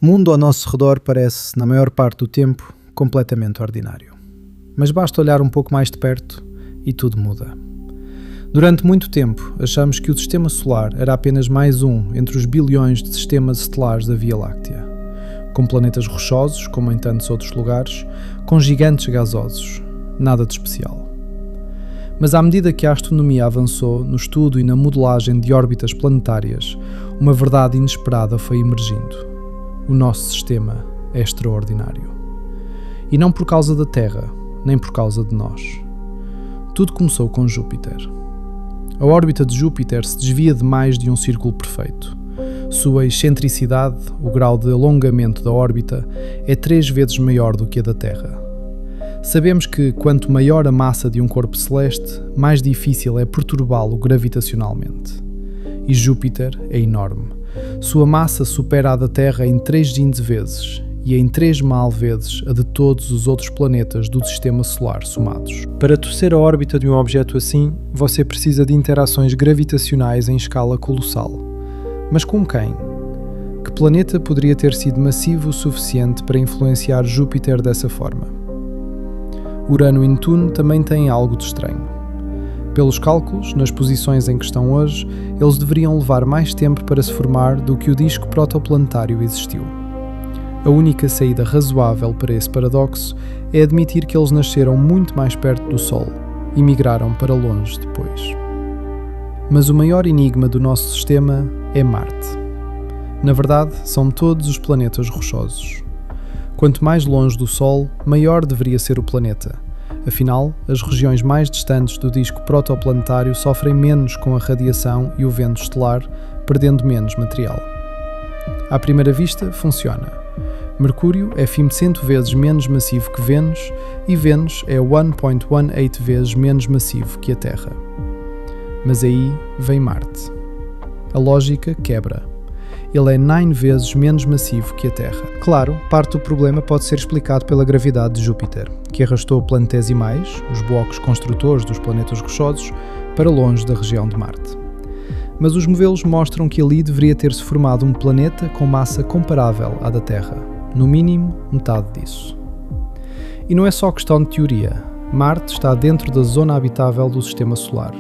O mundo ao nosso redor parece, na maior parte do tempo, completamente ordinário. Mas basta olhar um pouco mais de perto e tudo muda. Durante muito tempo, achamos que o Sistema Solar era apenas mais um entre os bilhões de sistemas estelares da Via Láctea, com planetas rochosos, como em tantos outros lugares, com gigantes gasosos, nada de especial. Mas à medida que a astronomia avançou no estudo e na modelagem de órbitas planetárias, uma verdade inesperada foi emergindo. O nosso sistema é extraordinário. E não por causa da Terra, nem por causa de nós. Tudo começou com Júpiter. A órbita de Júpiter se desvia de mais de um círculo perfeito. Sua excentricidade, o grau de alongamento da órbita, é 3 vezes maior do que a da Terra. Sabemos que, quanto maior a massa de um corpo celeste, mais difícil é perturbá-lo gravitacionalmente. E Júpiter é enorme. Sua massa supera a da Terra em 3 vezes e em 3 mal vezes a de todos os outros planetas do Sistema Solar somados. Para torcer a órbita de um objeto assim, você precisa de interações gravitacionais em escala colossal. Mas com quem? Que planeta poderia ter sido massivo o suficiente para influenciar Júpiter dessa forma? Urano e Netuno também têm algo de estranho. Pelos cálculos, nas posições em que estão hoje, eles deveriam levar mais tempo para se formar do que o disco protoplanetário existiu. A única saída razoável para esse paradoxo é admitir que eles nasceram muito mais perto do Sol e migraram para longe depois. Mas o maior enigma do nosso sistema é Marte. Na verdade, são todos os planetas rochosos. Quanto mais longe do Sol, maior deveria ser o planeta. Afinal, as regiões mais distantes do disco protoplanetário sofrem menos com a radiação e o vento estelar, perdendo menos material. À primeira vista, funciona. Mercúrio é 100 vezes menos massivo que Vênus e Vênus é 1,18 vezes menos massivo que a Terra. Mas aí vem Marte. A lógica quebra. Ele é 9 vezes menos massivo que a Terra. Claro, parte do problema pode ser explicado pela gravidade de Júpiter, que arrastou planetesimais, os blocos construtores dos planetas rochosos, para longe da região de Marte. Mas os modelos mostram que ali deveria ter-se formado um planeta com massa comparável à da Terra, no mínimo metade disso. E não é só questão de teoria. Marte está dentro da zona habitável do Sistema Solar.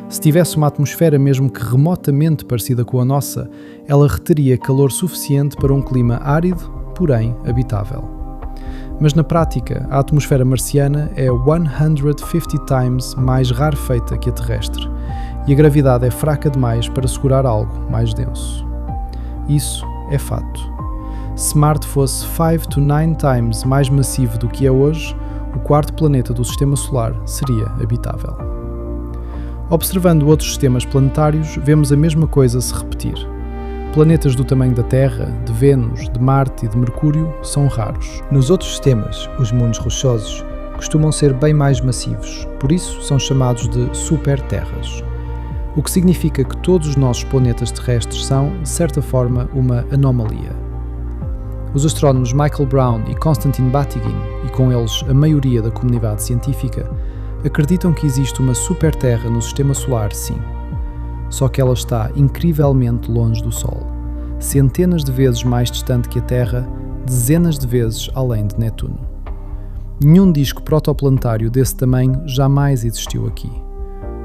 Se tivesse uma atmosfera mesmo que remotamente parecida com a nossa, ela reteria calor suficiente para um clima árido, porém habitável. Mas na prática, a atmosfera marciana é 150 times mais rarefeita que a terrestre, e a gravidade é fraca demais para segurar algo mais denso. Isso é fato. Se Marte fosse 5 to 9 times mais massivo do que é hoje, o quarto planeta do Sistema Solar seria habitável. Observando outros sistemas planetários, vemos a mesma coisa se repetir. Planetas do tamanho da Terra, de Vênus, de Marte e de Mercúrio são raros. Nos outros sistemas, os mundos rochosos costumam ser bem mais massivos, por isso são chamados de superterras. O que significa que todos os nossos planetas terrestres são, de certa forma, uma anomalia. Os astrónomos Michael Brown e Konstantin Batygin, e com eles a maioria da comunidade científica, acreditam que existe uma superterra no Sistema Solar, sim. Só que ela está incrivelmente longe do Sol, centenas de vezes mais distante que a Terra, dezenas de vezes além de Netuno. Nenhum disco protoplanetário desse tamanho jamais existiu aqui,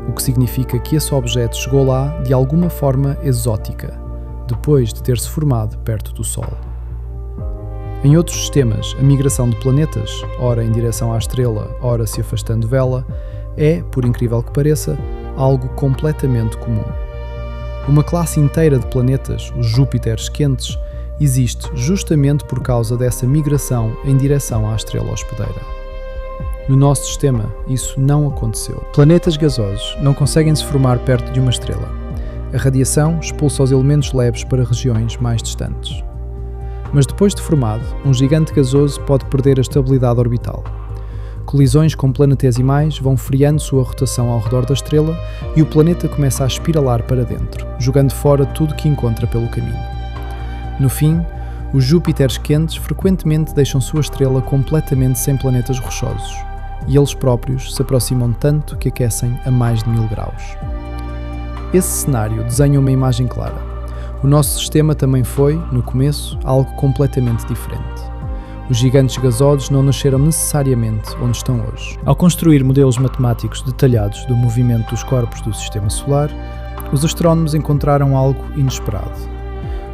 o que significa que esse objeto chegou lá de alguma forma exótica, depois de ter se formado perto do Sol. Em outros sistemas, a migração de planetas, ora em direção à estrela, ora se afastando dela, é, por incrível que pareça, algo completamente comum. Uma classe inteira de planetas, os Júpiteres quentes, existe justamente por causa dessa migração em direção à estrela hospedeira. No nosso sistema, isso não aconteceu. Planetas gasosos não conseguem se formar perto de uma estrela. A radiação expulsa os elementos leves para regiões mais distantes. Mas depois de formado, um gigante gasoso pode perder a estabilidade orbital. Colisões com planetesimais vão friando sua rotação ao redor da estrela e o planeta começa a espiralar para dentro, jogando fora tudo que encontra pelo caminho. No fim, os Júpiteres quentes frequentemente deixam sua estrela completamente sem planetas rochosos, e eles próprios se aproximam tanto que aquecem a mais de 1000 graus. Esse cenário desenha uma imagem clara. O nosso sistema também foi, no começo, algo completamente diferente. Os gigantes gasosos não nasceram necessariamente onde estão hoje. Ao construir modelos matemáticos detalhados do movimento dos corpos do Sistema Solar, os astrónomos encontraram algo inesperado.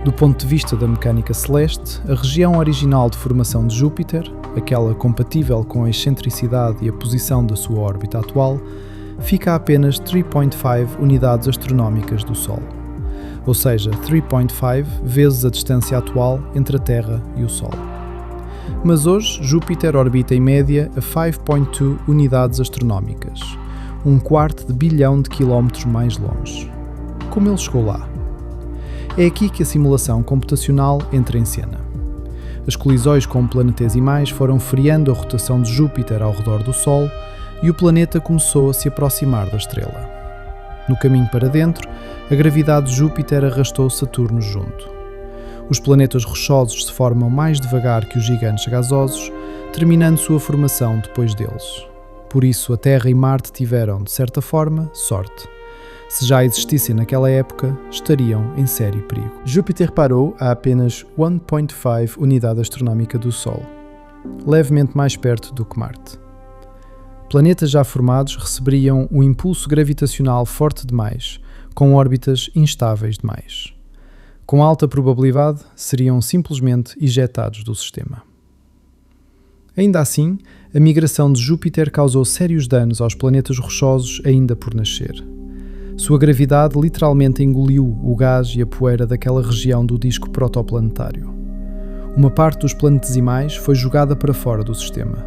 Do ponto de vista da mecânica celeste, a região original de formação de Júpiter, aquela compatível com a excentricidade e a posição da sua órbita atual, fica a apenas 3,5 unidades astronómicas do Sol. Ou seja, 3,5 vezes a distância atual entre a Terra e o Sol. Mas hoje, Júpiter orbita em média a 5,2 unidades astronómicas, 1/4 de bilhão de quilómetros mais longe. Como ele chegou lá? É aqui que a simulação computacional entra em cena. As colisões com planetesimais foram freando a rotação de Júpiter ao redor do Sol e o planeta começou a se aproximar da estrela. No caminho para dentro, a gravidade de Júpiter arrastou Saturno junto. Os planetas rochosos se formam mais devagar que os gigantes gasosos, terminando sua formação depois deles. Por isso, a Terra e Marte tiveram, de certa forma, sorte. Se já existissem naquela época, estariam em sério perigo. Júpiter parou a apenas 1,5 unidade astronómica do Sol, levemente mais perto do que Marte. Planetas já formados receberiam um impulso gravitacional forte demais, com órbitas instáveis demais. Com alta probabilidade, seriam simplesmente ejetados do sistema. Ainda assim, a migração de Júpiter causou sérios danos aos planetas rochosos ainda por nascer. Sua gravidade literalmente engoliu o gás e a poeira daquela região do disco protoplanetário. Uma parte dos planetesimais foi jogada para fora do sistema.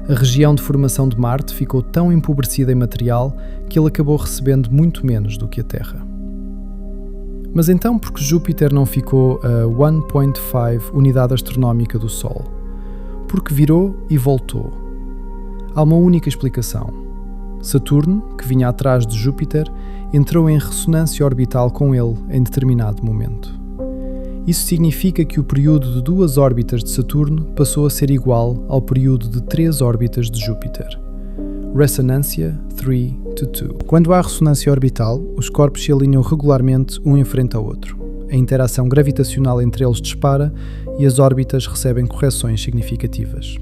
A região de formação de Marte ficou tão empobrecida em material que ele acabou recebendo muito menos do que a Terra. Mas então por que Júpiter não ficou a 1,5 unidade astronómica do Sol? Porque virou e voltou. Há uma única explicação. Saturno, que vinha atrás de Júpiter, entrou em ressonância orbital com ele em determinado momento. Isso significa que o período de 2 órbitas de Saturno passou a ser igual ao período de 3 órbitas de Júpiter. Ressonância 3:2. Quando há ressonância orbital, os corpos se alinham regularmente um em frente ao outro. A interação gravitacional entre eles dispara e as órbitas recebem correções significativas.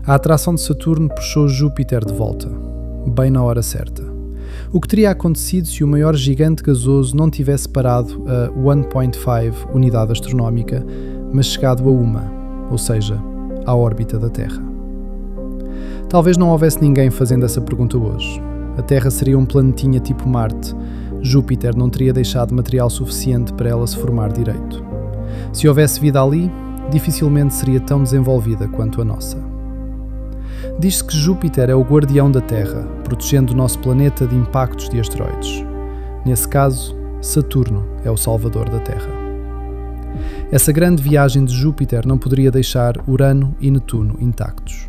A atração de Saturno puxou Júpiter de volta, bem na hora certa. O que teria acontecido se o maior gigante gasoso não tivesse parado a 1,5 unidade astronómica, mas chegado a uma, ou seja, à órbita da Terra? Talvez não houvesse ninguém fazendo essa pergunta hoje. A Terra seria um planetinha tipo Marte. Júpiter não teria deixado material suficiente para ela se formar direito. Se houvesse vida ali, dificilmente seria tão desenvolvida quanto a nossa. Diz-se que Júpiter é o guardião da Terra, protegendo o nosso planeta de impactos de asteroides. Nesse caso, Saturno é o salvador da Terra. Essa grande viagem de Júpiter não poderia deixar Urano e Netuno intactos.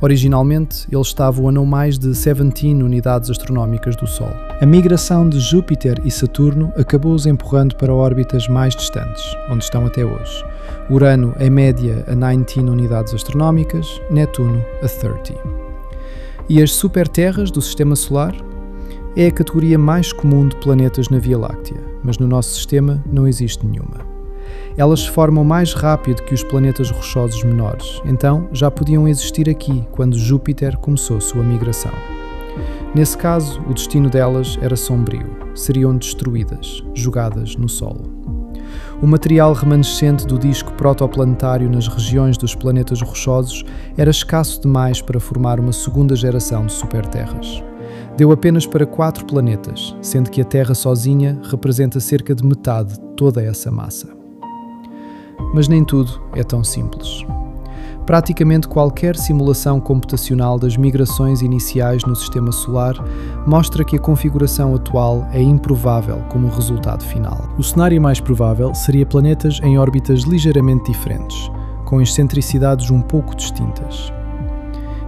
Originalmente, eles estavam a não mais de 17 unidades astronómicas do Sol. A migração de Júpiter e Saturno acabou-os empurrando para órbitas mais distantes, onde estão até hoje. Urano, em média, a 19 unidades astronómicas, Netuno, a 30. E as superterras do Sistema Solar? É a categoria mais comum de planetas na Via Láctea, mas no nosso sistema não existe nenhuma. Elas se formam mais rápido que os planetas rochosos menores, então já podiam existir aqui quando Júpiter começou sua migração. Nesse caso, o destino delas era sombrio, seriam destruídas, jogadas no solo. O material remanescente do disco protoplanetário nas regiões dos planetas rochosos era escasso demais para formar uma segunda geração de superterras. Deu apenas para 4 planetas, sendo que a Terra sozinha representa cerca de metade de toda essa massa. Mas nem tudo é tão simples. Praticamente qualquer simulação computacional das migrações iniciais no Sistema Solar mostra que a configuração atual é improvável como resultado final. O cenário mais provável seria planetas em órbitas ligeiramente diferentes, com excentricidades um pouco distintas.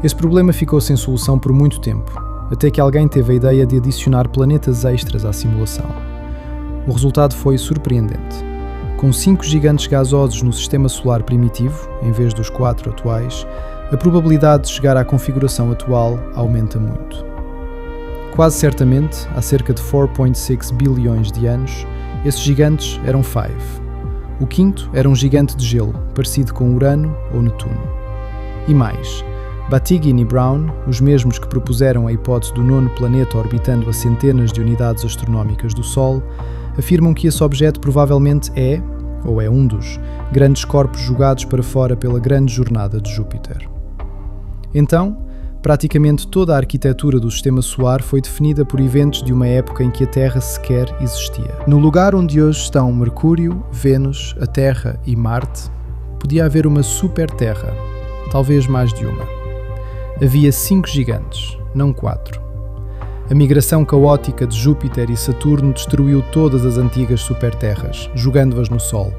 Esse problema ficou sem solução por muito tempo, até que alguém teve a ideia de adicionar planetas extras à simulação. O resultado foi surpreendente. Com 5 gigantes gasosos no Sistema Solar primitivo, em vez dos 4 atuais, a probabilidade de chegar à configuração atual aumenta muito. Quase certamente, há cerca de 4,6 bilhões de anos, Esses gigantes eram Five. O quinto era um gigante de gelo, parecido com Urano ou Netuno. E mais, Batygin e Brown, os mesmos que propuseram a hipótese do nono planeta orbitando a centenas de unidades astronómicas do Sol, afirmam que esse objeto provavelmente é, ou é um dos, grandes corpos jogados para fora pela grande jornada de Júpiter. Então, praticamente toda a arquitetura do Sistema Solar foi definida por eventos de uma época em que a Terra sequer existia. No lugar onde hoje estão Mercúrio, Vênus, a Terra e Marte, podia haver uma super-Terra, talvez mais de uma. Havia 5 gigantes, não 4. A migração caótica de Júpiter e Saturno destruiu todas as antigas super-terras, jogando-as no Sol,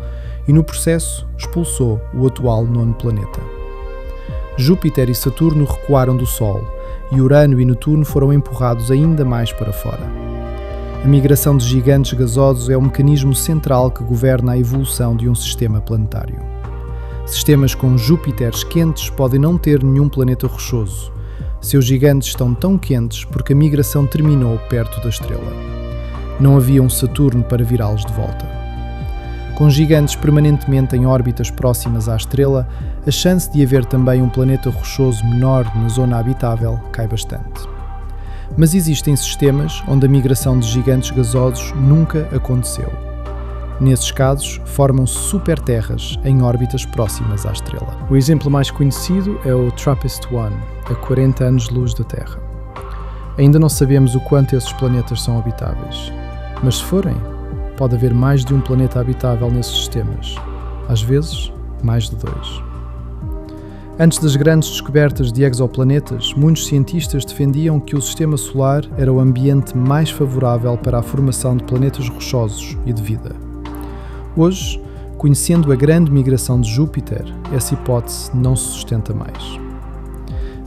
e no processo expulsou o atual nono planeta. Júpiter e Saturno recuaram do Sol, e Urano e Netuno foram empurrados ainda mais para fora. A migração de gigantes gasosos é o mecanismo central que governa a evolução de um sistema planetário. Sistemas com Júpiteres quentes podem não ter nenhum planeta rochoso. Seus gigantes estão tão quentes porque a migração terminou perto da estrela. Não havia um Saturno para virá-los de volta. Com gigantes permanentemente em órbitas próximas à estrela, a chance de haver também um planeta rochoso menor na zona habitável cai bastante. Mas existem sistemas onde a migração de gigantes gasosos nunca aconteceu. Nesses casos, formam-se superterras em órbitas próximas à estrela. O exemplo mais conhecido é o TRAPPIST-1, a 40 anos-luz da Terra. Ainda não sabemos o quanto esses planetas são habitáveis, mas se forem, pode haver mais de um planeta habitável nesses sistemas, às vezes mais de 2. Antes das grandes descobertas de exoplanetas, muitos cientistas defendiam que o Sistema Solar era o ambiente mais favorável para a formação de planetas rochosos e de vida. Hoje, conhecendo a grande migração de Júpiter, essa hipótese não se sustenta mais.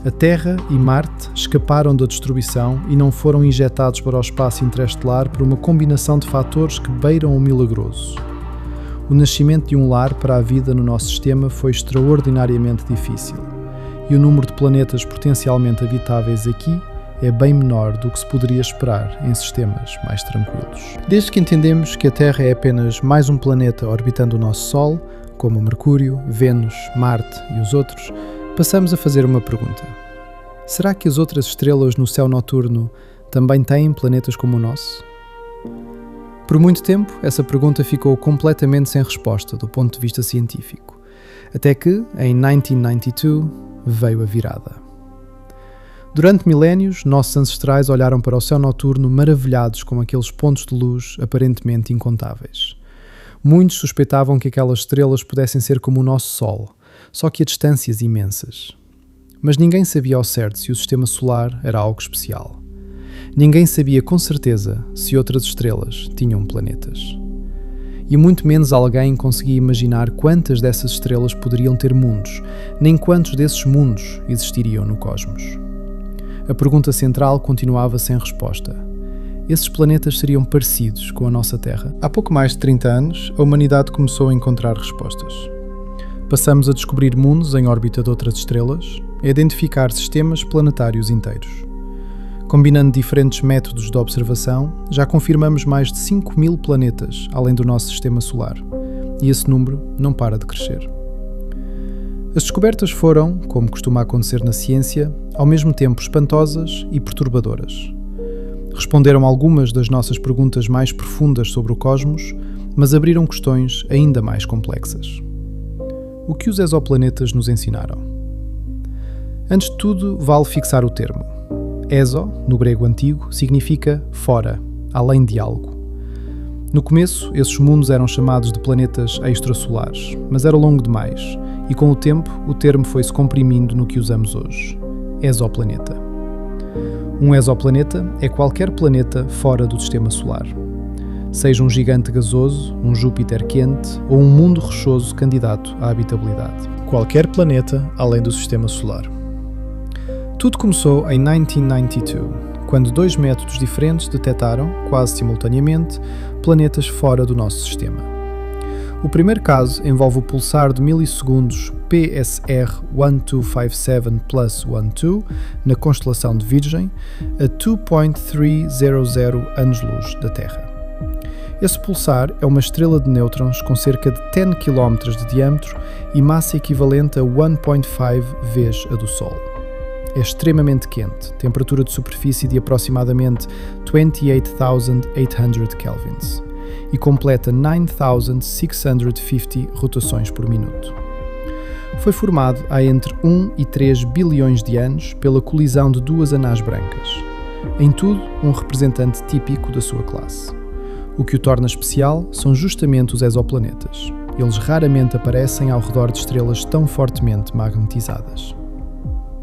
A Terra e Marte escaparam da destruição e não foram injetados para o espaço interestelar por uma combinação de fatores que beiram o milagroso. O nascimento de um lar para a vida no nosso sistema foi extraordinariamente difícil, e o número de planetas potencialmente habitáveis aqui é bem menor do que se poderia esperar em sistemas mais tranquilos. Desde que entendemos que a Terra é apenas mais um planeta orbitando o nosso Sol, como Mercúrio, Vênus, Marte e os outros, passamos a fazer uma pergunta. Será que as outras estrelas no céu noturno também têm planetas como o nosso? Por muito tempo, essa pergunta ficou completamente sem resposta do ponto de vista científico, até que, em 1992, veio a virada. Durante milénios, nossos ancestrais olharam para o céu noturno maravilhados com aqueles pontos de luz aparentemente incontáveis. Muitos suspeitavam que aquelas estrelas pudessem ser como o nosso Sol, só que a distâncias imensas. Mas ninguém sabia ao certo se o Sistema Solar era algo especial. Ninguém sabia com certeza se outras estrelas tinham planetas. E muito menos alguém conseguia imaginar quantas dessas estrelas poderiam ter mundos, nem quantos desses mundos existiriam no cosmos. A pergunta central continuava sem resposta. Esses planetas seriam parecidos com a nossa Terra? Há pouco mais de 30 anos, a humanidade começou a encontrar respostas. Passamos a descobrir mundos em órbita de outras estrelas e a identificar sistemas planetários inteiros. Combinando diferentes métodos de observação, já confirmamos mais de 5.000 planetas além do nosso Sistema Solar, e esse número não para de crescer. As descobertas foram, como costuma acontecer na ciência, ao mesmo tempo espantosas e perturbadoras. Responderam algumas das nossas perguntas mais profundas sobre o cosmos, mas abriram questões ainda mais complexas. O que os exoplanetas nos ensinaram? Antes de tudo, vale fixar o termo. Exo, no grego antigo, significa fora, além de algo. No começo, esses mundos eram chamados de planetas extrasolares, mas era longo demais, e com o tempo o termo foi-se comprimindo no que usamos hoje. Exoplaneta. Um exoplaneta é qualquer planeta fora do Sistema Solar. Seja um gigante gasoso, um Júpiter quente ou um mundo rochoso candidato à habitabilidade. Qualquer planeta além do Sistema Solar. Tudo começou em 1992, quando 2 métodos diferentes detectaram, quase simultaneamente, planetas fora do nosso sistema. O primeiro caso envolve o pulsar de milissegundos PSR 1257+12 na constelação de Virgem, a 2.300 anos-luz da Terra. Esse pulsar é uma estrela de nêutrons com cerca de 10 km de diâmetro e massa equivalente a 1,5 vezes a do Sol. É extremamente quente, temperatura de superfície de aproximadamente 28,800 kelvins e completa 9,650 rotações por minuto. Foi formado há entre 1 e 3 bilhões de anos pela colisão de duas anãs brancas, em tudo um representante típico da sua classe. O que o torna especial são justamente os exoplanetas. Eles raramente aparecem ao redor de estrelas tão fortemente magnetizadas.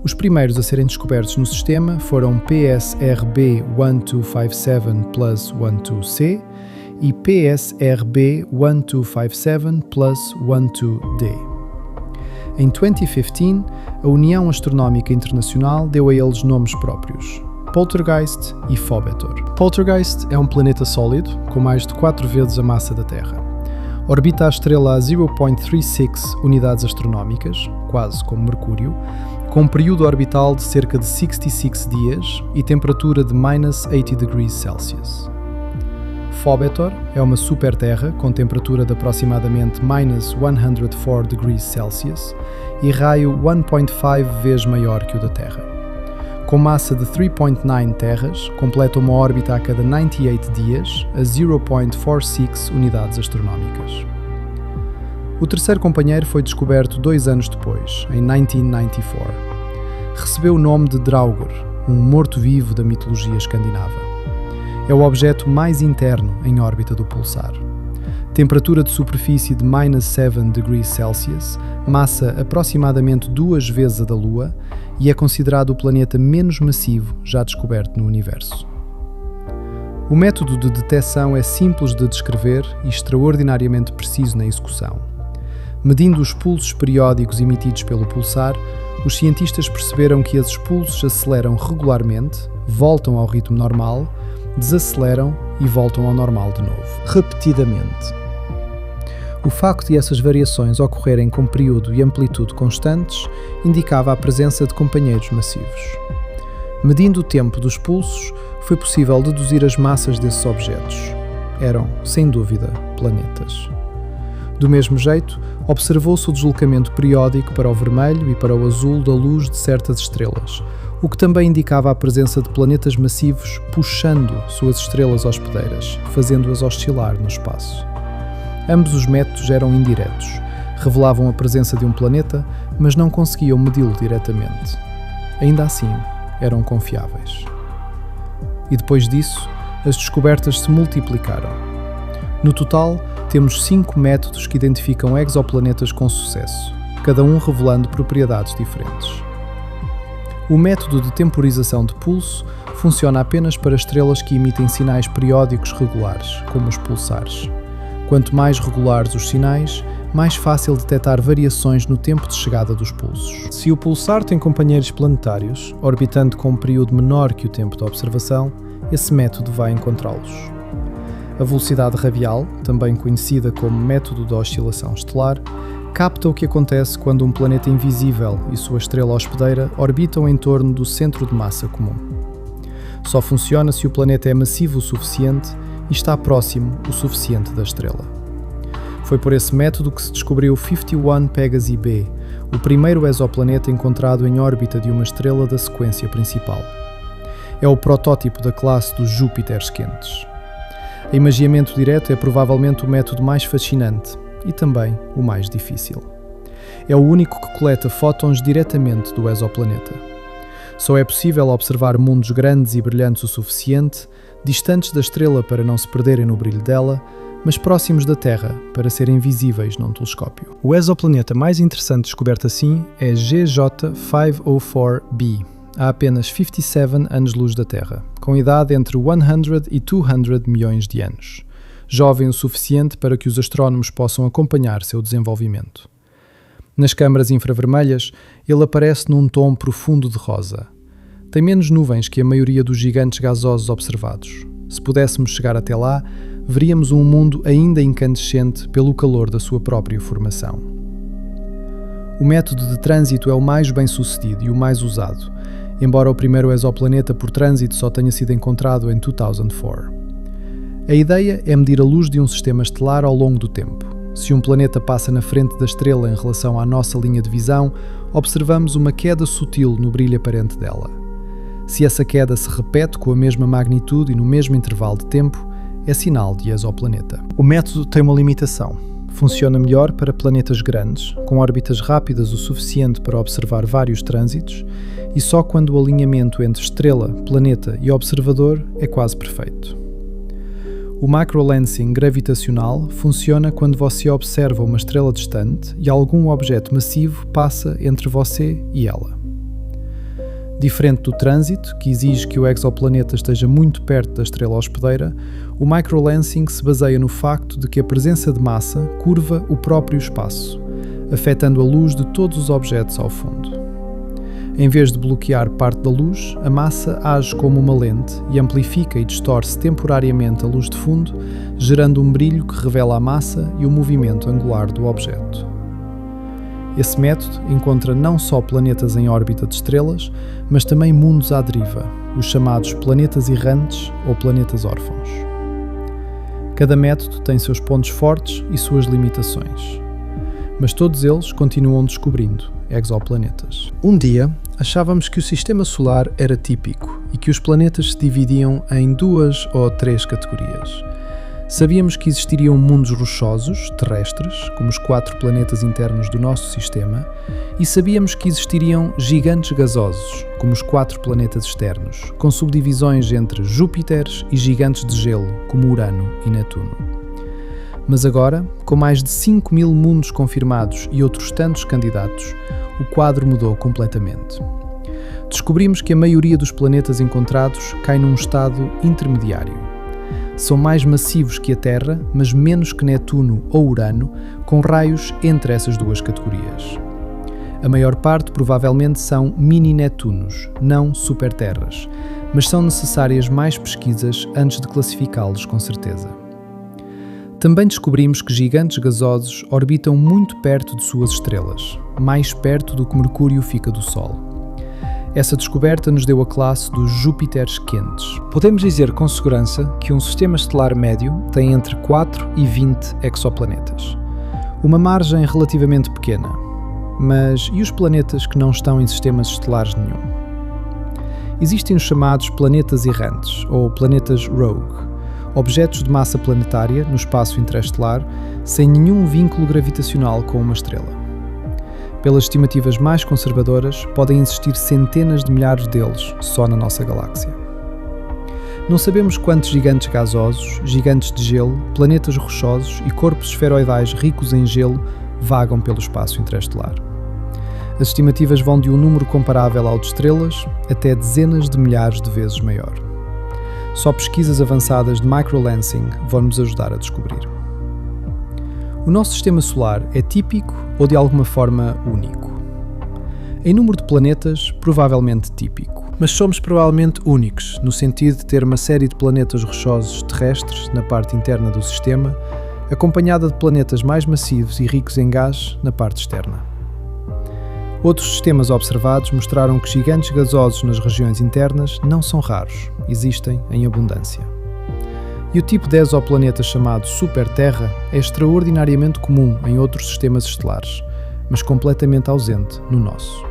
Os primeiros a serem descobertos no sistema foram PSRB 1257+12c e PSRB 1257+12d. Em 2015, a União Astronómica Internacional deu a eles nomes próprios: Poltergeist e Phobetor. Poltergeist é um planeta sólido, com mais de 4 vezes a massa da Terra. Orbita a estrela a 0,36 unidades astronómicas, quase como Mercúrio, com um período orbital de cerca de 66 dias e temperatura de -80 degrees Celsius. Phobetor é uma super-terra com temperatura de aproximadamente -104 degrees Celsius e raio 1,5 vezes maior que o da Terra. Com massa de 3,9 terras, completa uma órbita a cada 98 dias a 0,46 unidades astronómicas. O terceiro companheiro foi descoberto 2 anos depois, em 1994. Recebeu o nome de Draugr, um morto-vivo da mitologia escandinava. É o objeto mais interno em órbita do pulsar. Temperatura de superfície de -7 degrees Celsius, massa aproximadamente 2 vezes a da Lua e é considerado o planeta menos massivo já descoberto no universo. O método de detecção é simples de descrever e extraordinariamente preciso na execução. Medindo os pulsos periódicos emitidos pelo pulsar, os cientistas perceberam que esses pulsos aceleram regularmente, voltam ao ritmo normal, desaceleram e voltam ao normal de novo, repetidamente. O facto de essas variações ocorrerem com período e amplitude constantes indicava a presença de companheiros massivos. Medindo o tempo dos pulsos, foi possível deduzir as massas desses objetos. Eram, sem dúvida, planetas. Do mesmo jeito, observou-se o deslocamento periódico para o vermelho e para o azul da luz de certas estrelas, o que também indicava a presença de planetas massivos puxando suas estrelas hospedeiras, fazendo-as oscilar no espaço. Ambos os métodos eram indiretos, revelavam a presença de um planeta, mas não conseguiam medi-lo diretamente. Ainda assim, eram confiáveis. E depois disso, as descobertas se multiplicaram. No total, temos 5 métodos que identificam exoplanetas com sucesso, cada um revelando propriedades diferentes. O método de temporização de pulso funciona apenas para estrelas que emitem sinais periódicos regulares, como os pulsares. Quanto mais regulares os sinais, mais fácil detectar variações no tempo de chegada dos pulsos. Se o pulsar tem companheiros planetários, orbitando com um período menor que o tempo de observação, esse método vai encontrá-los. A velocidade radial, também conhecida como método de oscilação estelar, capta o que acontece quando um planeta invisível e sua estrela hospedeira orbitam em torno do centro de massa comum. Só funciona se o planeta é massivo o suficiente e está próximo o suficiente da estrela. Foi por esse método que se descobriu 51 Pegasi b, o primeiro exoplaneta encontrado em órbita de uma estrela da sequência principal. É o protótipo da classe dos Júpiteres quentes. O imagiamento direto é provavelmente o método mais fascinante e também o mais difícil. É o único que coleta fótons diretamente do exoplaneta. Só é possível observar mundos grandes e brilhantes o suficiente, distantes da estrela para não se perderem no brilho dela, mas próximos da Terra para serem visíveis num telescópio. O exoplaneta mais interessante descoberto assim é GJ504b, a apenas 57 anos-luz da Terra, com idade entre 100 e 200 milhões de anos. Jovem o suficiente para que os astrónomos possam acompanhar seu desenvolvimento. Nas câmaras infravermelhas, ele aparece num tom profundo de rosa. Tem menos nuvens que a maioria dos gigantes gasosos observados. Se pudéssemos chegar até lá, veríamos um mundo ainda incandescente pelo calor da sua própria formação. O método de trânsito é o mais bem-sucedido e o mais usado, embora o primeiro exoplaneta por trânsito só tenha sido encontrado em 2004. A ideia é medir a luz de um sistema estelar ao longo do tempo. Se um planeta passa na frente da estrela em relação à nossa linha de visão, observamos uma queda sutil no brilho aparente dela. Se essa queda se repete com a mesma magnitude e no mesmo intervalo de tempo, é sinal de exoplaneta. O método tem uma limitação. Funciona melhor para planetas grandes, com órbitas rápidas o suficiente para observar vários trânsitos, e só quando o alinhamento entre estrela, planeta e observador é quase perfeito. O microlensing gravitacional funciona quando você observa uma estrela distante e algum objeto massivo passa entre você e ela. Diferente do trânsito, que exige que o exoplaneta esteja muito perto da estrela hospedeira, o microlensing se baseia no facto de que a presença de massa curva o próprio espaço, afetando a luz de todos os objetos ao fundo. Em vez de bloquear parte da luz, a massa age como uma lente e amplifica e distorce temporariamente a luz de fundo, gerando um brilho que revela a massa e o movimento angular do objeto. Esse método encontra não só planetas em órbita de estrelas, mas também mundos à deriva, os chamados planetas errantes ou planetas órfãos. Cada método tem seus pontos fortes e suas limitações, mas todos eles continuam descobrindo exoplanetas. Um dia, achávamos que o sistema solar era típico e que os planetas se dividiam em 2 ou 3 categorias. Sabíamos que existiriam mundos rochosos, terrestres, como os 4 planetas internos do nosso sistema, e sabíamos que existiriam gigantes gasosos, como os 4 planetas externos, com subdivisões entre Júpiteres e gigantes de gelo, como Urano e Netuno. Mas agora, com mais de 5.000 mundos confirmados e outros tantos candidatos, o quadro mudou completamente. Descobrimos que a maioria dos planetas encontrados cai num estado intermediário. São mais massivos que a Terra, mas menos que Netuno ou Urano, com raios entre essas 2 categorias. A maior parte provavelmente são mini-Netunos, não superterras, mas são necessárias mais pesquisas antes de classificá-los com certeza. Também descobrimos que gigantes gasosos orbitam muito perto de suas estrelas, mais perto do que Mercúrio fica do Sol. Essa descoberta nos deu a classe dos Júpiteres quentes. Podemos dizer com segurança que um sistema estelar médio tem entre 4 e 20 exoplanetas. Uma margem relativamente pequena. Mas e os planetas que não estão em sistemas estelares nenhum? Existem os chamados planetas errantes, ou planetas rogue, objetos de massa planetária no espaço interestelar sem nenhum vínculo gravitacional com uma estrela. Pelas estimativas mais conservadoras, podem existir centenas de milhares deles só na nossa galáxia. Não sabemos quantos gigantes gasosos, gigantes de gelo, planetas rochosos e corpos esferoidais ricos em gelo vagam pelo espaço interestelar. As estimativas vão de um número comparável ao de estrelas até dezenas de milhares de vezes maior. Só pesquisas avançadas de microlensing vão nos ajudar a descobrir. O nosso sistema solar é típico ou de alguma forma único? Em número de planetas, provavelmente típico, mas somos provavelmente únicos, no sentido de ter uma série de planetas rochosos terrestres na parte interna do sistema, acompanhada de planetas mais massivos e ricos em gás na parte externa. Outros sistemas observados mostraram que gigantes gasosos nas regiões internas não são raros, existem em abundância. E o tipo de exoplaneta chamado superterra é extraordinariamente comum em outros sistemas estelares, mas completamente ausente no nosso.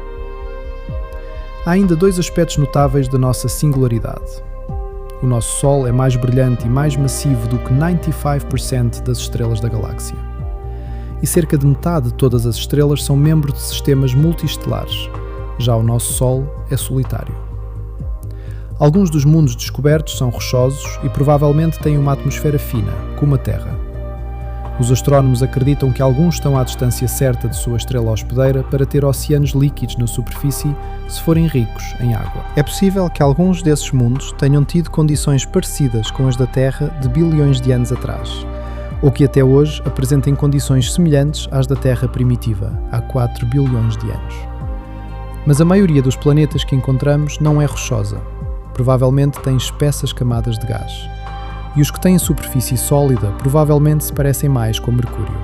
Há ainda 2 aspectos notáveis da nossa singularidade. O nosso Sol é mais brilhante e mais massivo do que 95% das estrelas da galáxia. E cerca de metade de todas as estrelas são membros de sistemas multiestelares. Já o nosso Sol é solitário. Alguns dos mundos descobertos são rochosos e provavelmente têm uma atmosfera fina, como a Terra. Os astrónomos acreditam que alguns estão à distância certa de sua estrela hospedeira para ter oceanos líquidos na superfície se forem ricos em água. É possível que alguns desses mundos tenham tido condições parecidas com as da Terra de bilhões de anos atrás, ou que até hoje apresentem condições semelhantes às da Terra primitiva, há 4 bilhões de anos. Mas a maioria dos planetas que encontramos não é rochosa. Provavelmente têm espessas camadas de gás. E os que têm superfície sólida provavelmente se parecem mais com Mercúrio.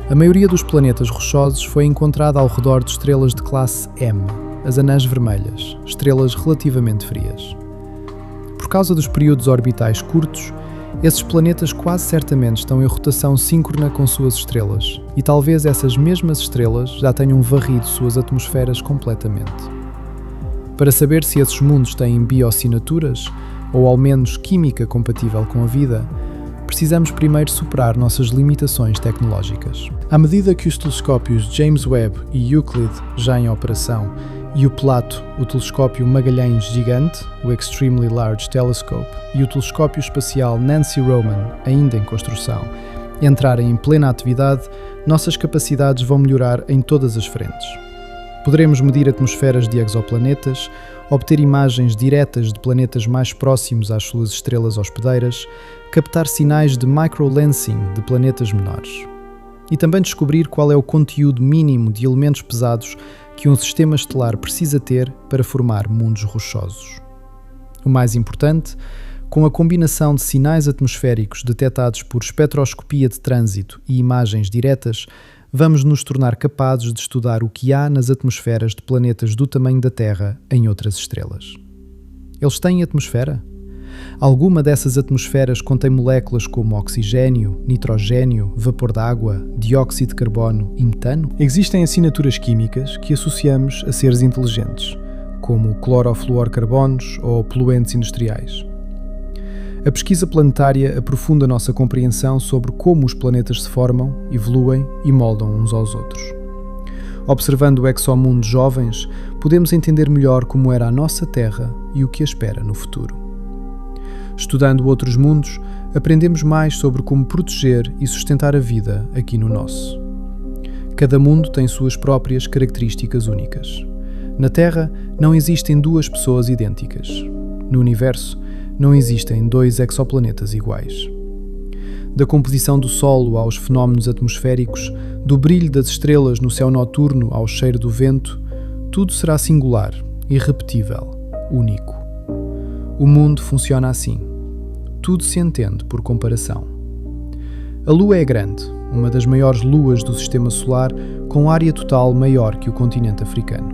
A maioria dos planetas rochosos foi encontrada ao redor de estrelas de classe M, as anãs vermelhas, estrelas relativamente frias. Por causa dos períodos orbitais curtos, Esses planetas quase certamente estão em rotação síncrona com suas estrelas, e talvez essas mesmas estrelas já tenham varrido suas atmosferas completamente. Para saber se esses mundos têm bioassinaturas, ou ao menos química compatível com a vida, precisamos primeiro superar nossas limitações tecnológicas. À medida que os telescópios James Webb e Euclid, já em operação, e o Plato, o telescópio Magalhães Gigante, o Extremely Large Telescope, e o telescópio espacial Nancy Roman, ainda em construção, entrarem em plena atividade, nossas capacidades vão melhorar em todas as frentes. Poderemos medir atmosferas de exoplanetas, obter imagens diretas de planetas mais próximos às suas estrelas hospedeiras, captar sinais de microlensing de planetas menores. E também descobrir qual é o conteúdo mínimo de elementos pesados que um sistema estelar precisa ter para formar mundos rochosos. O mais importante, com a combinação de sinais atmosféricos detectados por espectroscopia de trânsito e imagens diretas, vamos nos tornar capazes de estudar o que há nas atmosferas de planetas do tamanho da Terra em outras estrelas. Eles têm atmosfera? Alguma dessas atmosferas contém moléculas como oxigênio, nitrogênio, vapor d'água, dióxido de carbono e metano? Existem assinaturas químicas que associamos a seres inteligentes, como clorofluorcarbonos ou poluentes industriais. A pesquisa planetária aprofunda a nossa compreensão sobre como os planetas se formam, evoluem e moldam uns aos outros. Observando exomundos jovens, podemos entender melhor como era a nossa Terra e o que a espera no futuro. Estudando outros mundos, aprendemos mais sobre como proteger e sustentar a vida aqui no nosso. Cada mundo tem suas próprias características únicas. Na Terra, não existem duas pessoas idênticas. No universo, não existem dois exoplanetas iguais. Da composição do solo aos fenómenos atmosféricos, do brilho das estrelas no céu noturno ao cheiro do vento, tudo será singular, irrepetível, único. O mundo funciona assim. Tudo se entende por comparação. A Lua é grande, uma das maiores luas do Sistema Solar, com área total maior que o continente africano.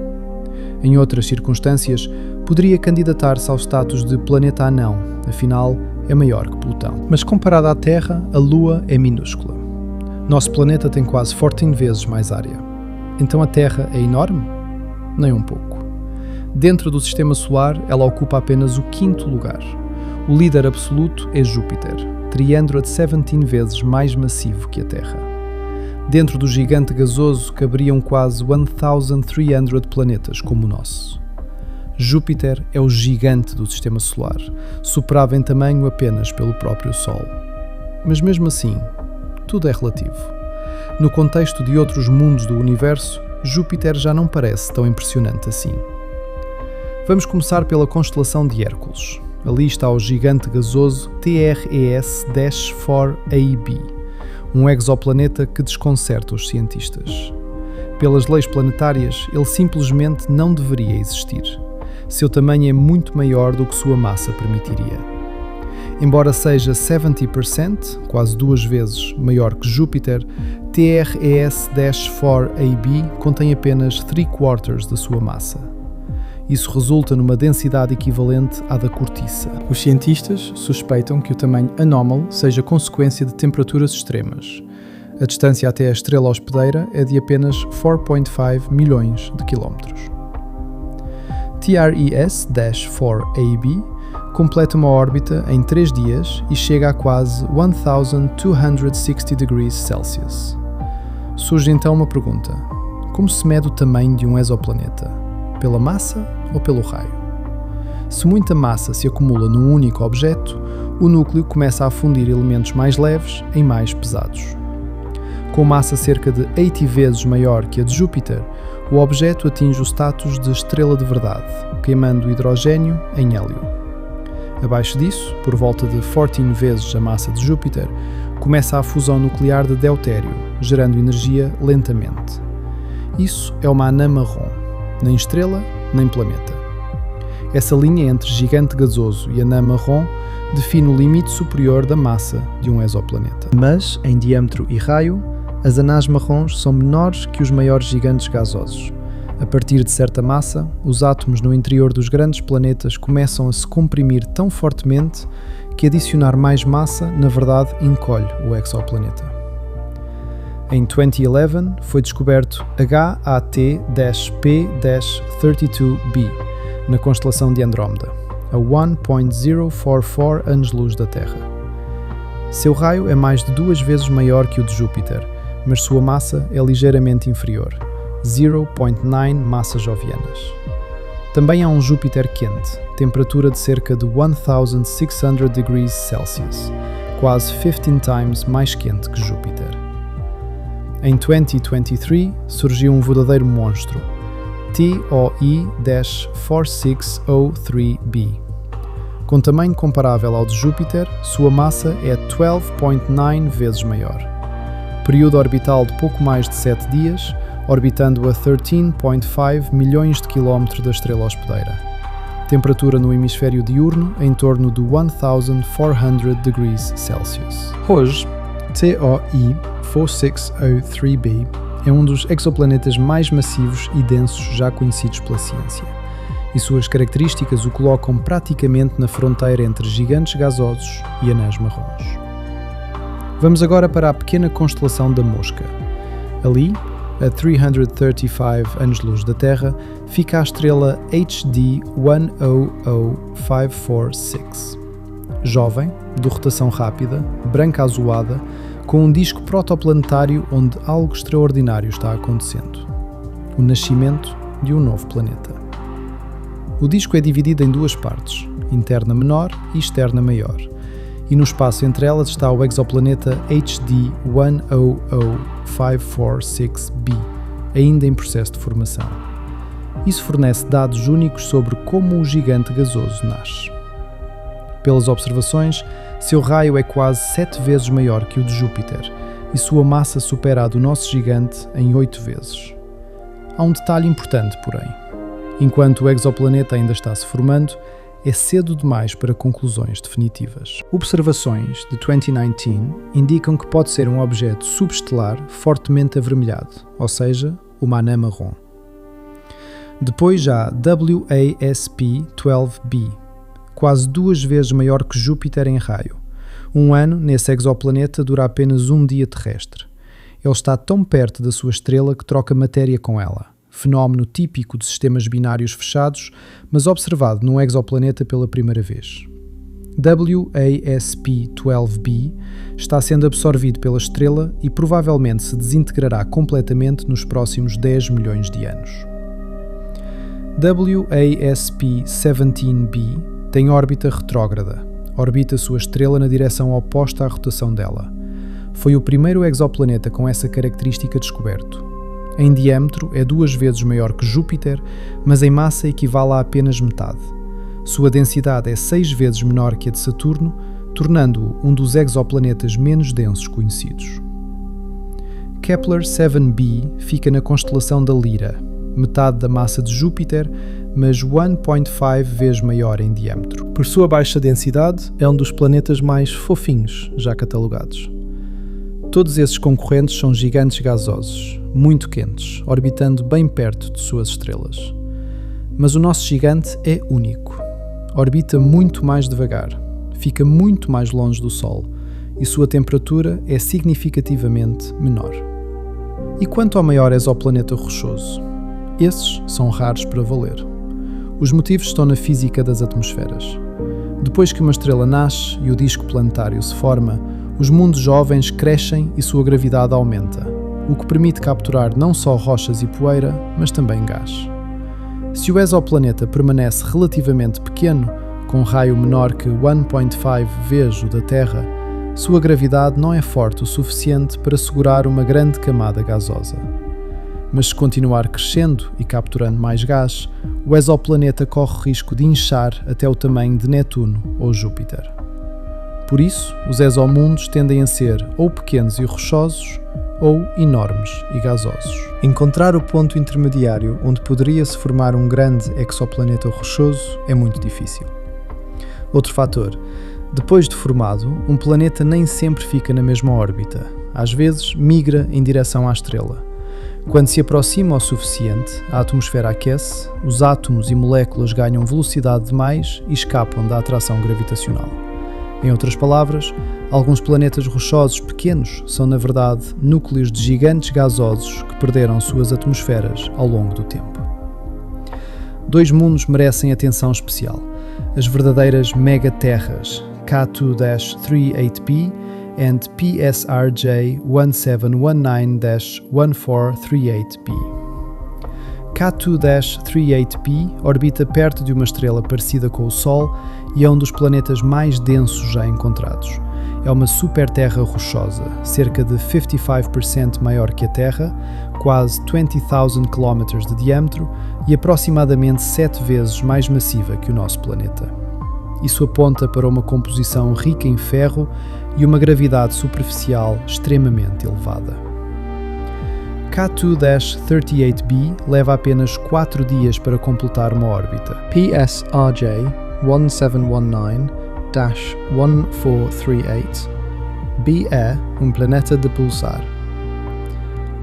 Em outras circunstâncias, poderia candidatar-se ao status de planeta anão, afinal, é maior que Plutão. Mas comparada à Terra, a Lua é minúscula. Nosso planeta tem quase 14 vezes mais área. Então a Terra é enorme? Nem um pouco. Dentro do Sistema Solar, ela ocupa apenas o 5º lugar. O líder absoluto é Júpiter, 317 vezes mais massivo que a Terra. Dentro do gigante gasoso caberiam quase 1,300 planetas como o nosso. Júpiter é o gigante do Sistema Solar, superado em tamanho apenas pelo próprio Sol. Mas mesmo assim, tudo é relativo. No contexto de outros mundos do universo, Júpiter já não parece tão impressionante assim. Vamos começar pela constelação de Hércules. Ali está o gigante gasoso TRES-4AB, um exoplaneta que desconcerta os cientistas. Pelas leis planetárias, ele simplesmente não deveria existir. Seu tamanho é muito maior do que sua massa permitiria. Embora seja 70%, quase 2 vezes maior que Júpiter, TRES-4AB contém apenas 3/4 da sua massa. Isso resulta numa densidade equivalente à da cortiça. Os cientistas suspeitam que o tamanho anómalo seja consequência de temperaturas extremas. A distância até a estrela hospedeira é de apenas 4,5 milhões de quilómetros. TRES-4AB completa uma órbita em 3 dias e chega a quase 1260 degrees Celsius. Surge então uma pergunta: como se mede o tamanho de um exoplaneta? Pela massa ou pelo raio? Se muita massa se acumula num único objeto, o núcleo começa a fundir elementos mais leves em mais pesados. Com massa cerca de 80 vezes maior que a de Júpiter, o objeto atinge o status de estrela de verdade, queimando hidrogênio em hélio. Abaixo disso, por volta de 14 vezes a massa de Júpiter, começa a fusão nuclear de deutério, gerando energia lentamente. Isso é uma anã marrom. Nem estrela, nem planeta. Essa linha entre gigante gasoso e anã marrom define o limite superior da massa de um exoplaneta. Mas, em diâmetro e raio, as anãs marrons são menores que os maiores gigantes gasosos. A partir de certa massa, os átomos no interior dos grandes planetas começam a se comprimir tão fortemente que adicionar mais massa, na verdade, encolhe o exoplaneta. Em 2011, foi descoberto HAT-P-32b, na constelação de Andrómeda, a 1.044 anos-luz da Terra. Seu raio é mais de 2 vezes maior que o de Júpiter, mas sua massa é ligeiramente inferior, 0.9 massas jovianas. Também há um Júpiter quente, temperatura de cerca de 1600 degrees Celsius, quase 15 times mais quente que Júpiter. Em 2023 surgiu um verdadeiro monstro, TOI-4603b. Com tamanho comparável ao de Júpiter, sua massa é 12.9 vezes maior. Período orbital de pouco mais de 7 dias, orbitando a 13.5 milhões de quilómetros da estrela hospedeira. Temperatura no hemisfério diurno em torno de 1400 degrees Celsius. Hoje, TOI-4603b é um dos exoplanetas mais massivos e densos já conhecidos pela ciência, e suas características o colocam praticamente na fronteira entre gigantes gasosos e anéis marrons. Vamos agora para a pequena constelação da Mosca. Ali, a 335 anos-luz da Terra, fica a estrela HD 100546. Jovem, de rotação rápida, branca azulada, com um disco protoplanetário onde algo extraordinário está acontecendo. O nascimento de um novo planeta. O disco é dividido em 2 partes, interna menor e externa maior, e no espaço entre elas está o exoplaneta HD 100546b, ainda em processo de formação. Isso fornece dados únicos sobre como o gigante gasoso nasce. Pelas observações, seu raio é quase 7 vezes maior que o de Júpiter e sua massa supera a do nosso gigante em 8 vezes. Há um detalhe importante, porém. Enquanto o exoplaneta ainda está se formando, é cedo demais para conclusões definitivas. Observações de 2019 indicam que pode ser um objeto subestelar fortemente avermelhado, ou seja, uma anã marrom. Depois há WASP-12b, quase 2 vezes maior que Júpiter em raio. Um ano nesse exoplaneta dura apenas um dia terrestre. Ele está tão perto da sua estrela que troca matéria com ela. Fenómeno típico de sistemas binários fechados, mas observado num exoplaneta pela primeira vez. WASP-12b está sendo absorvido pela estrela e provavelmente se desintegrará completamente nos próximos 10 milhões de anos. WASP-17b tem órbita retrógrada, orbita sua estrela na direção oposta à rotação dela. Foi o primeiro exoplaneta com essa característica descoberto. Em diâmetro é 2 vezes maior que Júpiter, mas em massa equivale a apenas metade. Sua densidade é 6 vezes menor que a de Saturno, tornando-o um dos exoplanetas menos densos conhecidos. Kepler 7b fica na constelação da Lira, metade da massa de Júpiter, mas 1.5 vezes maior em diâmetro. Por sua baixa densidade, é um dos planetas mais fofinhos já catalogados. Todos esses concorrentes são gigantes gasosos, muito quentes, orbitando bem perto de suas estrelas. Mas o nosso gigante é único. Orbita muito mais devagar, fica muito mais longe do Sol e sua temperatura é significativamente menor. E quanto ao maior exoplaneta rochoso? Esses são raros para valer. Os motivos estão na física das atmosferas. Depois que uma estrela nasce e o disco planetário se forma, os mundos jovens crescem e sua gravidade aumenta, o que permite capturar não só rochas e poeira, mas também gás. Se o exoplaneta permanece relativamente pequeno, com raio menor que 1.5 vezes o da Terra, sua gravidade não é forte o suficiente para segurar uma grande camada gasosa. Mas se continuar crescendo e capturando mais gás, o exoplaneta corre risco de inchar até o tamanho de Netuno ou Júpiter. Por isso, os exomundos tendem a ser ou pequenos e rochosos, ou enormes e gasosos. Encontrar o ponto intermediário onde poderia-se formar um grande exoplaneta rochoso é muito difícil. Outro fator: depois de formado, um planeta nem sempre fica na mesma órbita. Às vezes, migra em direção à estrela. Quando se aproxima o suficiente, a atmosfera aquece, os átomos e moléculas ganham velocidade demais e escapam da atração gravitacional. Em outras palavras, alguns planetas rochosos pequenos são, na verdade, núcleos de gigantes gasosos que perderam suas atmosferas ao longo do tempo. Dois mundos merecem atenção especial: as verdadeiras megaterras K2-38b and PSRJ 1719-1438b. K2-38b orbita perto de uma estrela parecida com o Sol e é um dos planetas mais densos já encontrados. É uma superterra rochosa, cerca de 55% maior que a Terra, quase 20,000 km de diâmetro e aproximadamente 7 vezes mais massiva que o nosso planeta. Isso aponta para uma composição rica em ferro e uma gravidade superficial extremamente elevada. K2-38b leva apenas 4 dias para completar uma órbita. PSRJ 1719-1438 b é um planeta de pulsar.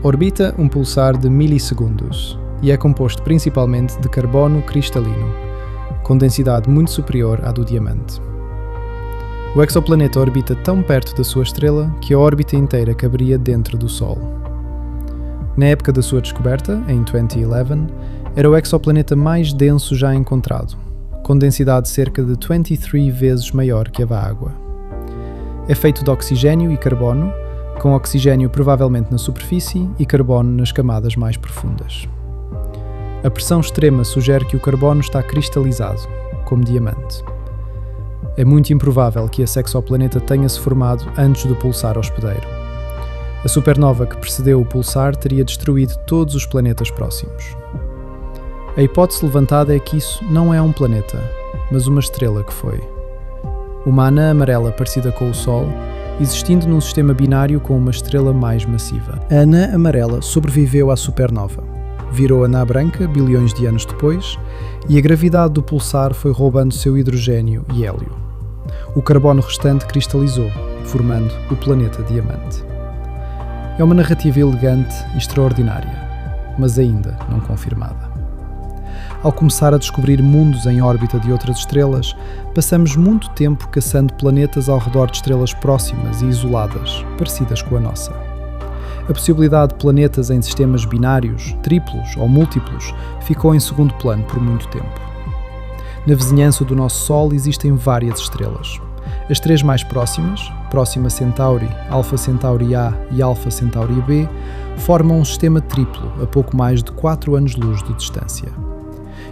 Orbita um pulsar de milissegundos e é composto principalmente de carbono cristalino, com densidade muito superior à do diamante. O exoplaneta orbita tão perto da sua estrela que a órbita inteira caberia dentro do Sol. Na época da sua descoberta, em 2011, era o exoplaneta mais denso já encontrado, com densidade cerca de 23 vezes maior que a da água. É feito de oxigênio e carbono, com oxigênio provavelmente na superfície e carbono nas camadas mais profundas. A pressão extrema sugere que o carbono está cristalizado, como diamante. É muito improvável que esse exoplaneta tenha-se formado antes do pulsar hospedeiro. A supernova que precedeu o pulsar teria destruído todos os planetas próximos. A hipótese levantada é que isso não é um planeta, mas uma estrela que foi. Uma anã amarela parecida com o Sol, existindo num sistema binário com uma estrela mais massiva. A anã amarela sobreviveu à supernova. Virou anã branca bilhões de anos depois e a gravidade do pulsar foi roubando seu hidrogênio e hélio. O carbono restante cristalizou, formando o planeta Diamante. É uma narrativa elegante e extraordinária, mas ainda não confirmada. Ao começar a descobrir mundos em órbita de outras estrelas, passamos muito tempo caçando planetas ao redor de estrelas próximas e isoladas, parecidas com a nossa. A possibilidade de planetas em sistemas binários, triplos ou múltiplos ficou em segundo plano por muito tempo. Na vizinhança do nosso Sol existem várias estrelas. As três mais próximas, Próxima Centauri, Alpha Centauri A e Alpha Centauri B, formam um sistema triplo a pouco mais de 4 anos-luz de distância.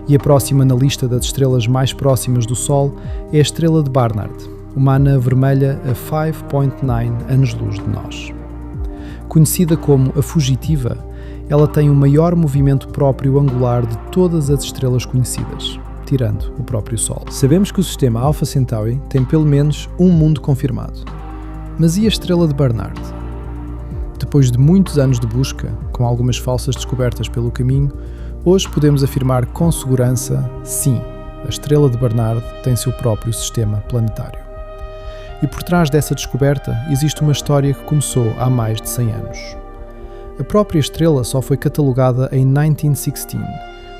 E a próxima na lista das estrelas mais próximas do Sol é a estrela de Barnard, uma anã vermelha a 5,9 anos-luz de nós. Conhecida como a Fugitiva, ela tem o maior movimento próprio angular de todas as estrelas conhecidas, tirando o próprio Sol. Sabemos que o sistema Alpha Centauri tem pelo menos um mundo confirmado. Mas e a estrela de Barnard? Depois de muitos anos de busca, com algumas falsas descobertas pelo caminho, hoje podemos afirmar com segurança, sim, a estrela de Barnard tem seu próprio sistema planetário. E por trás dessa descoberta existe uma história que começou há mais de 100 anos. A própria estrela só foi catalogada em 1916,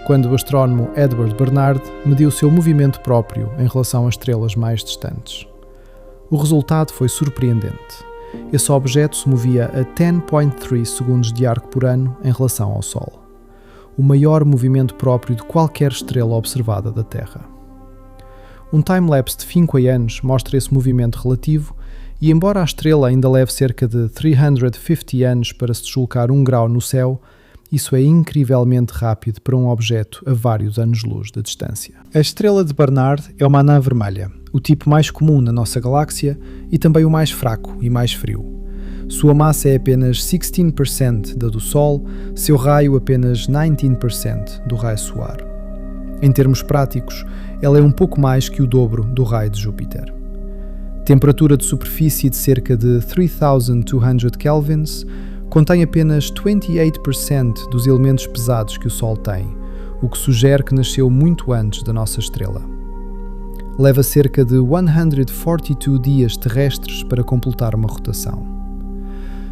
quando o astrónomo Edward Barnard mediu seu movimento próprio em relação a estrelas mais distantes. O resultado foi surpreendente. Esse objeto se movia a 10,3 segundos de arco por ano em relação ao Sol, o maior movimento próprio de qualquer estrela observada da Terra. Um time-lapse de 5 anos mostra esse movimento relativo e, embora a estrela ainda leve cerca de 350 anos para se deslocar 1 grau no céu, isso é incrivelmente rápido para um objeto a vários anos-luz de distância. A estrela de Barnard é uma anã vermelha, o tipo mais comum na nossa galáxia e também o mais fraco e mais frio. Sua massa é apenas 16% da do Sol, seu raio apenas 19% do raio solar. Em termos práticos, ela é um pouco mais que o dobro do raio de Júpiter. Temperatura de superfície de cerca de 3,200 kelvins, contém apenas 28% dos elementos pesados que o Sol tem, o que sugere que nasceu muito antes da nossa estrela. Leva cerca de 142 dias terrestres para completar uma rotação.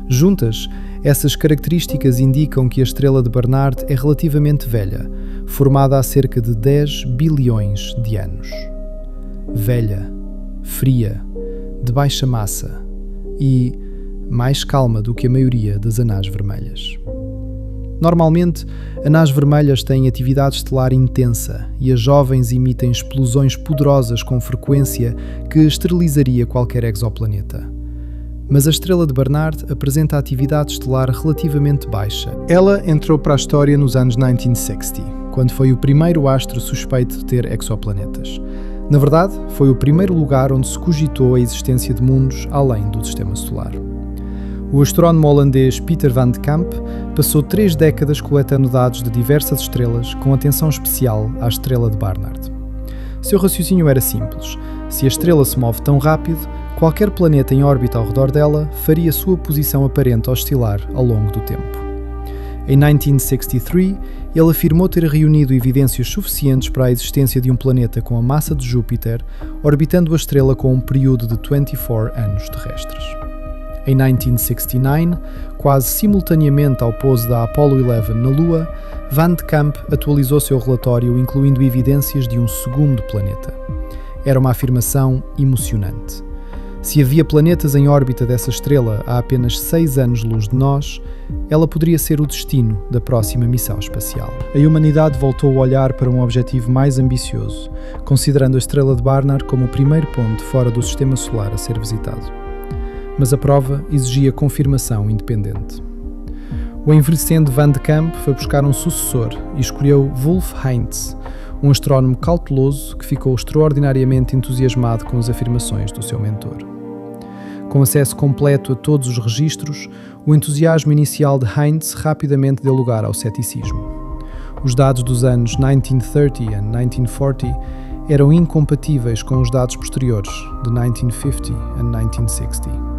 Juntas, Essas características indicam que a estrela de Barnard é relativamente velha, formada há cerca de 10 bilhões de anos. Velha, fria, de baixa massa e mais calma do que a maioria das anãs vermelhas. Normalmente, anãs vermelhas têm atividade estelar intensa e as jovens emitem explosões poderosas com frequência que esterilizaria qualquer exoplaneta. Mas a estrela de Barnard apresenta atividade estelar relativamente baixa. Ela entrou para a história nos anos 1960, quando foi o primeiro astro suspeito de ter exoplanetas. Na verdade, foi o primeiro lugar onde se cogitou a existência de mundos além do Sistema Solar. O astrónomo holandês Pieter van de Kamp passou 3 décadas coletando dados de diversas estrelas com atenção especial à estrela de Barnard. Seu raciocínio era simples. Se a estrela se move tão rápido, qualquer planeta em órbita ao redor dela faria sua posição aparente oscilar ao longo do tempo. Em 1963, ele afirmou ter reunido evidências suficientes para a existência de um planeta com a massa de Júpiter, orbitando a estrela com um período de 24 anos terrestres. Em 1969, quase simultaneamente ao pouso da Apollo 11 na Lua, Van de Kamp atualizou seu relatório incluindo evidências de um segundo planeta. Era uma afirmação emocionante. Se havia planetas em órbita dessa estrela há apenas 6 anos-luz de nós, ela poderia ser o destino da próxima missão espacial. A humanidade voltou a olhar para um objetivo mais ambicioso, considerando a estrela de Barnard como o primeiro ponto fora do Sistema Solar a ser visitado. Mas a prova exigia confirmação independente. O envelhecendo Van de Kamp foi buscar um sucessor e escolheu Wolf Heinz, um astrónomo cauteloso que ficou extraordinariamente entusiasmado com as afirmações do seu mentor. Com acesso completo a todos os registros, o entusiasmo inicial de Heinz rapidamente deu lugar ao ceticismo. Os dados dos anos 1930 e 1940 eram incompatíveis com os dados posteriores de 1950 e 1960.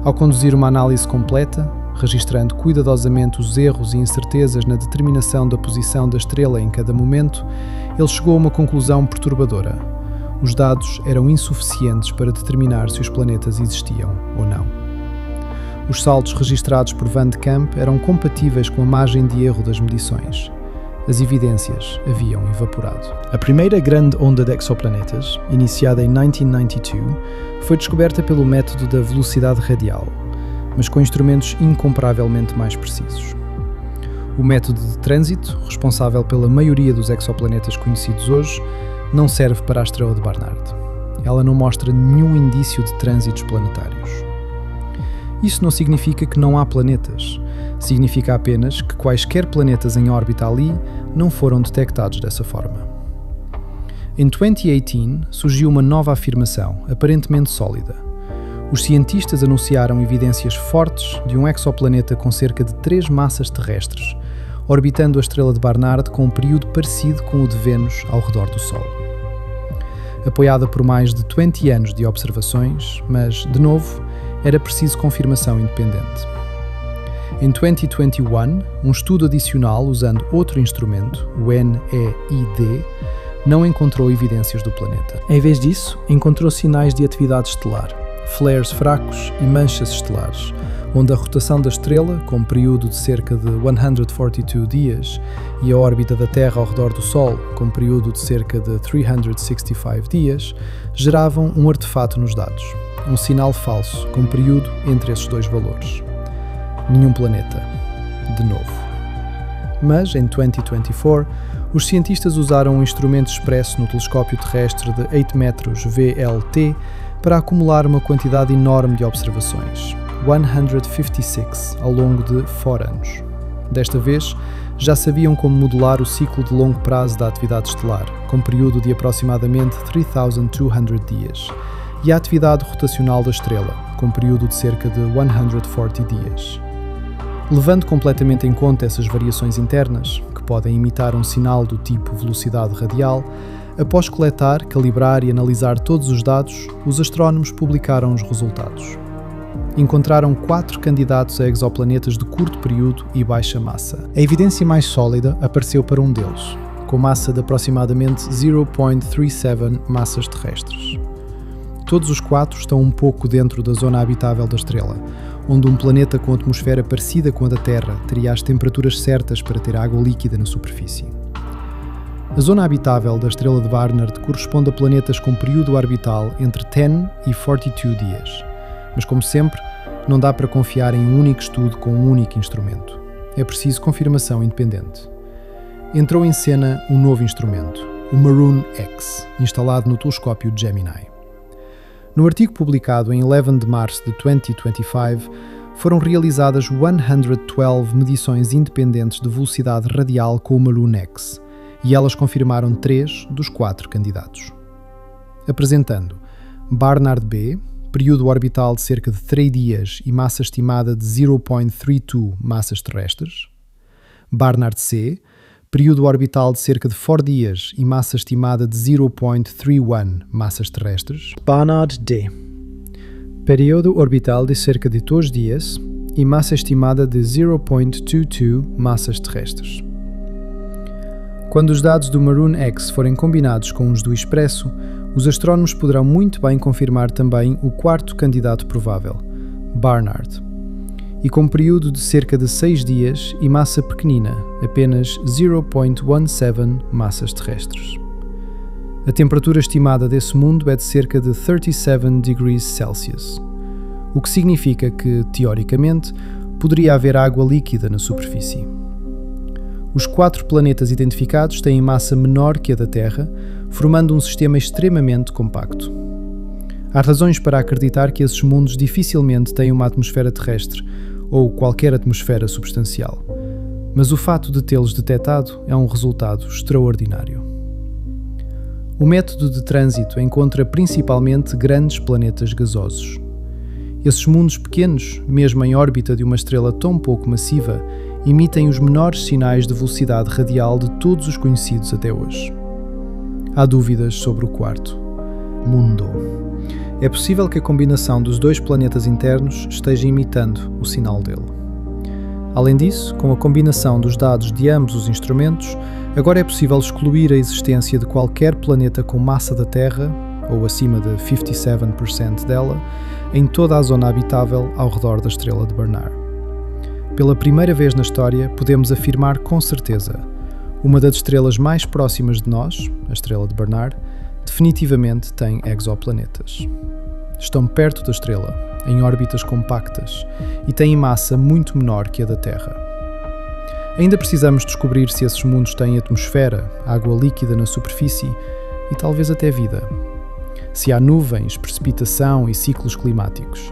Ao conduzir uma análise completa, registrando cuidadosamente os erros e incertezas na determinação da posição da estrela em cada momento, ele chegou a uma conclusão perturbadora. Os dados eram insuficientes para determinar se os planetas existiam ou não. Os saltos registrados por Van de Kamp eram compatíveis com a margem de erro das medições. As evidências haviam evaporado. A primeira grande onda de exoplanetas, iniciada em 1992, foi descoberta pelo método da velocidade radial, mas com instrumentos incomparavelmente mais precisos. O método de trânsito, responsável pela maioria dos exoplanetas conhecidos hoje, não serve para a estrela de Barnard. Ela não mostra nenhum indício de trânsitos planetários. Isso não significa que não há planetas. Significa apenas que quaisquer planetas em órbita ali não foram detectados dessa forma. Em 2018, surgiu uma nova afirmação, aparentemente sólida. Os cientistas anunciaram evidências fortes de um exoplaneta com cerca de 3 massas terrestres, orbitando a estrela de Barnard com um período parecido com o de Vênus ao redor do Sol. Apoiada por mais de 20 anos de observações, mas, de novo, era preciso confirmação independente. Em 2021, um estudo adicional usando outro instrumento, o NEID, não encontrou evidências do planeta. Em vez disso, encontrou sinais de atividade estelar, flares fracos e manchas estelares, onde a rotação da estrela, com um período de cerca de 142 dias, e a órbita da Terra ao redor do Sol, com um período de cerca de 365 dias, geravam um artefato nos dados, um sinal falso com um período entre esses dois valores. Nenhum planeta. De novo. Mas, em 2024, os cientistas usaram um instrumento expresso no telescópio terrestre de 8 metros VLT para acumular uma quantidade enorme de observações, 156, ao longo de 4 anos. Desta vez, já sabiam como modelar o ciclo de longo prazo da atividade estelar, com período de aproximadamente 3.200 dias, e a atividade rotacional da estrela, com período de cerca de 140 dias. Levando completamente em conta essas variações internas, que podem imitar um sinal do tipo velocidade radial, após coletar, calibrar e analisar todos os dados, os astrónomos publicaram os resultados. Encontraram 4 candidatos a exoplanetas de curto período e baixa massa. A evidência mais sólida apareceu para um deles, com massa de aproximadamente 0.37 massas terrestres. Todos os 4 estão um pouco dentro da zona habitável da estrela, onde um planeta com atmosfera parecida com a da Terra teria as temperaturas certas para ter água líquida na superfície. A zona habitável da estrela de Barnard corresponde a planetas com período orbital entre 10 e 42 dias, mas como sempre, não dá para confiar em um único estudo com um único instrumento. É preciso confirmação independente. Entrou em cena um novo instrumento, o Maroon X, instalado no telescópio Gemini. No artigo publicado em 11 de março de 2025, foram realizadas 112 medições independentes de velocidade radial com o Maroon X, e elas confirmaram 3 dos 4 candidatos. Apresentando Barnard B, período orbital de cerca de 3 dias e massa estimada de 0.32 massas terrestres; Barnard C, período orbital de cerca de 4 dias e massa estimada de 0.31 massas terrestres; Barnard D, período orbital de cerca de 2 dias e massa estimada de 0.22 massas terrestres. Quando os dados do Maroon X forem combinados com os do Expresso, os astrónomos poderão muito bem confirmar também o quarto candidato provável, Barnard, e com período de cerca de 6 dias e massa pequenina, apenas 0.17 massas terrestres. A temperatura estimada desse mundo é de cerca de 37 degrees Celsius, o que significa que, teoricamente, poderia haver água líquida na superfície. Os 4 planetas identificados têm massa menor que a da Terra, formando um sistema extremamente compacto. Há razões para acreditar que esses mundos dificilmente têm uma atmosfera terrestre ou qualquer atmosfera substancial, mas o fato de tê-los detectado é um resultado extraordinário. O método de trânsito encontra principalmente grandes planetas gasosos. Esses mundos pequenos, mesmo em órbita de uma estrela tão pouco massiva, emitem os menores sinais de velocidade radial de todos os conhecidos até hoje. Há dúvidas sobre o quarto, Mundo. É possível que a combinação dos 2 planetas internos esteja imitando o sinal dele. Além disso, com a combinação dos dados de ambos os instrumentos, agora é possível excluir a existência de qualquer planeta com massa da Terra, ou acima de 57% dela, em toda a zona habitável ao redor da estrela de Barnard. Pela primeira vez na história, podemos afirmar com certeza: uma das estrelas mais próximas de nós, a estrela de Barnard, definitivamente tem exoplanetas. Estão perto da estrela, em órbitas compactas, e têm massa muito menor que a da Terra. Ainda precisamos descobrir se esses mundos têm atmosfera, água líquida na superfície e talvez até vida. Se há nuvens, precipitação e ciclos climáticos.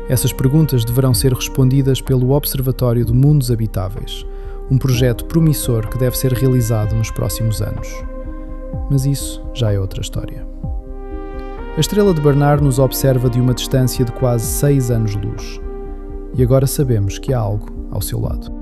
Essas perguntas deverão ser respondidas pelo Observatório de Mundos Habitáveis, um projeto promissor que deve ser realizado nos próximos anos. Mas isso já é outra história. A estrela de Barnard nos observa de uma distância de quase 6 anos-luz. E agora sabemos que há algo ao seu lado.